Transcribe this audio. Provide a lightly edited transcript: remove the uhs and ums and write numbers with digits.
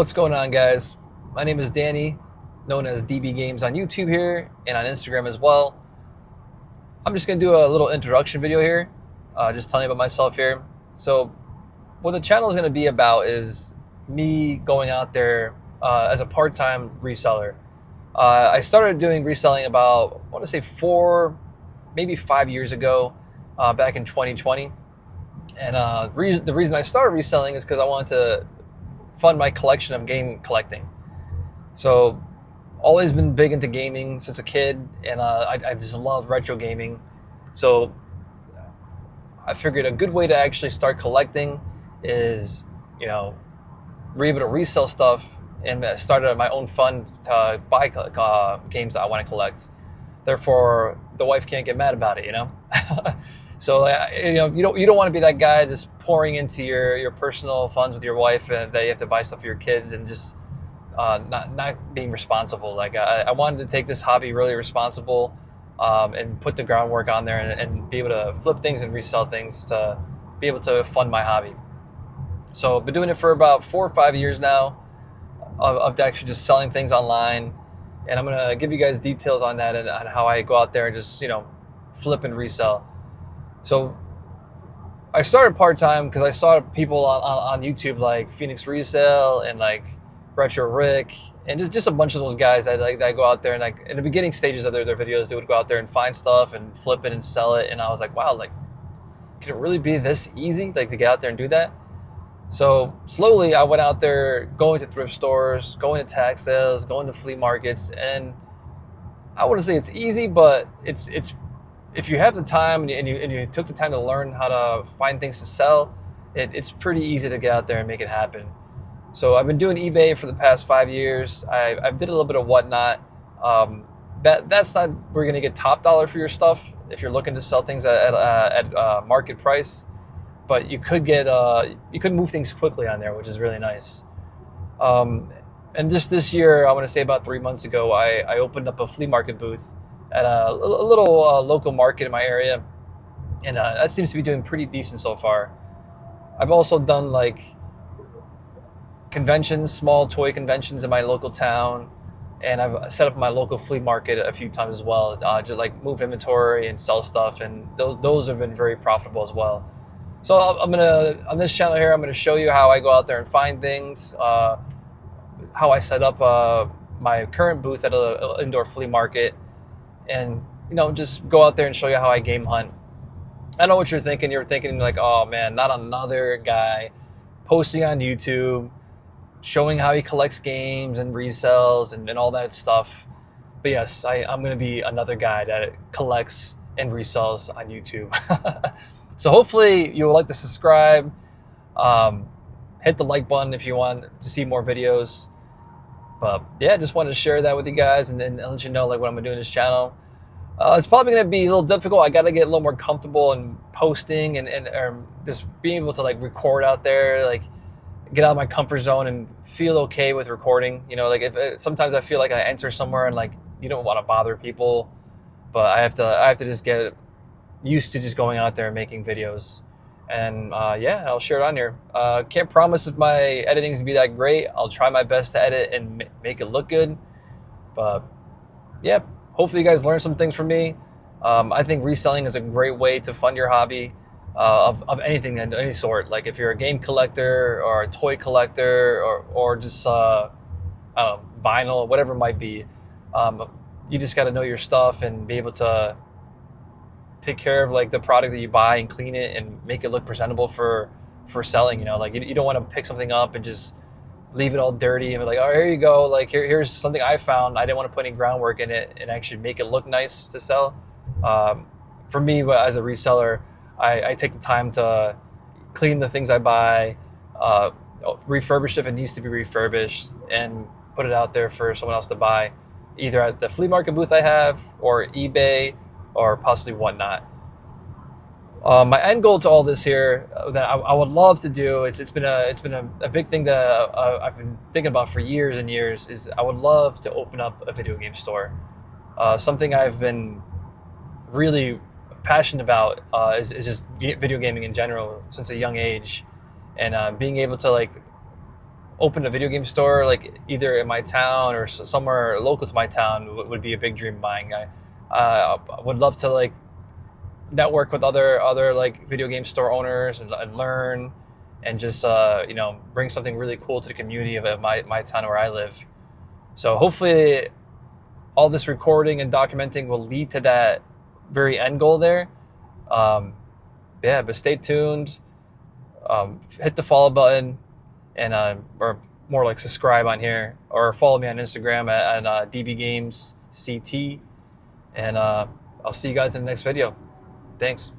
What's going on, guys? My name is Danny, known as DB Games on YouTube here and on Instagram as well. I'm just going to do a little introduction video here, just telling you about myself here. So what the channel is going to be about is me going out there as a part-time reseller. I started doing reselling about, I want to say 4, maybe 5 years ago, back in 2020. And the reason I started reselling is because I wanted to fund my collection of game collecting. So always been big into gaming since a kid, and I just love retro gaming. So I figured a good way to actually start collecting is, be able to resell stuff and started my own fund to buy games that I want to collect. Therefore, the wife can't get mad about it, So you don't want to be that guy just pouring into your personal funds with your wife, and that you have to buy stuff for your kids and just not being responsible. Like I wanted to take this hobby really responsible, and put the groundwork on there and be able to flip things and resell things to be able to fund my hobby. So I've been doing it for about 4 or 5 years now of actually just selling things online, and I'm gonna give you guys details on that and on how I go out there and just flip and resell. So I started part-time because I saw people on YouTube like Phoenix Resale and like Retro Rick and just a bunch of those guys that go out there and like in the beginning stages of their videos, they would go out there and find stuff and flip it and sell it. And I was like, wow, like, can it really be this easy, like, to get out there and do that? So slowly I went out there going to thrift stores, going to tag sales, going to flea markets, and I wouldn't say it's easy, but it's if you have the time and you took the time to learn how to find things to sell, it's pretty easy to get out there and make it happen. So I've been doing eBay for the past 5 years. I did a little bit of Whatnot. That's not where you're gonna get top dollar for your stuff if you're looking to sell things at market price, but you could move things quickly on there, which is really nice. And just this year, I want to say about 3 months ago, I opened up a flea market booth at a little local market in my area, and that seems to be doing pretty decent so far. I've also done like conventions, small toy conventions in my local town, and I've set up my local flea market a few times as well, just like move inventory and sell stuff, and those have been very profitable as well. So on this channel here, I'm gonna show you how I go out there and find things, how I set up my current booth at an indoor flea market, and just go out there and show you how I game hunt. I know what you're thinking. You're thinking like, oh man, not another guy posting on YouTube showing how he collects games and resells and all that stuff. But yes, I'm going to be another guy that collects and resells on YouTube. So hopefully you'll like to subscribe, hit the like button if you want to see more videos. But yeah, just wanted to share that with you guys and let you know like what I'm doing this channel. It's probably going to be a little difficult. I got to get a little more comfortable in posting and just being able to like record out there, like get out of my comfort zone and feel okay with recording. Like if sometimes I feel like I enter somewhere and like you don't want to bother people, but I have to just get used to just going out there and making videos. And yeah, I'll share it on here. Can't promise if my editing's gonna be that great. I'll try my best to edit and make it look good. But yeah, hopefully you guys learned some things from me. I think reselling is a great way to fund your hobby of anything and any sort. Like if you're a game collector or a toy collector or just I don't know, vinyl, whatever it might be. You just got to know your stuff and be able to take care of like the product that you buy and clean it and make it look presentable for selling. Like you don't want to pick something up and just leave it all dirty and be like, oh, here you go, like here's something I found. I didn't want to put any groundwork in it and actually make it look nice to sell. For me as a reseller, I take the time to clean the things I buy, refurbish if it needs to be refurbished, and put it out there for someone else to buy, either at the flea market booth I have or eBay or possibly Whatnot. My end goal to all this here that I would love to do, it's been a big thing that I've been thinking about for years and years, is I would love to open up a video game store. Something I've been really passionate about is just video gaming in general since a young age, and being able to like open a video game store, like either in my town or somewhere local to my town, would be a big dream of mine. I would love to like network with other like video game store owners and learn and just you know, bring something really cool to the community of my town where I live. So hopefully all this recording and documenting will lead to that very end goal there. Yeah, but stay tuned. Hit the follow button and or more like subscribe on here, or follow me on Instagram at DBGamesCT. And I'll see you guys in the next video. Thanks.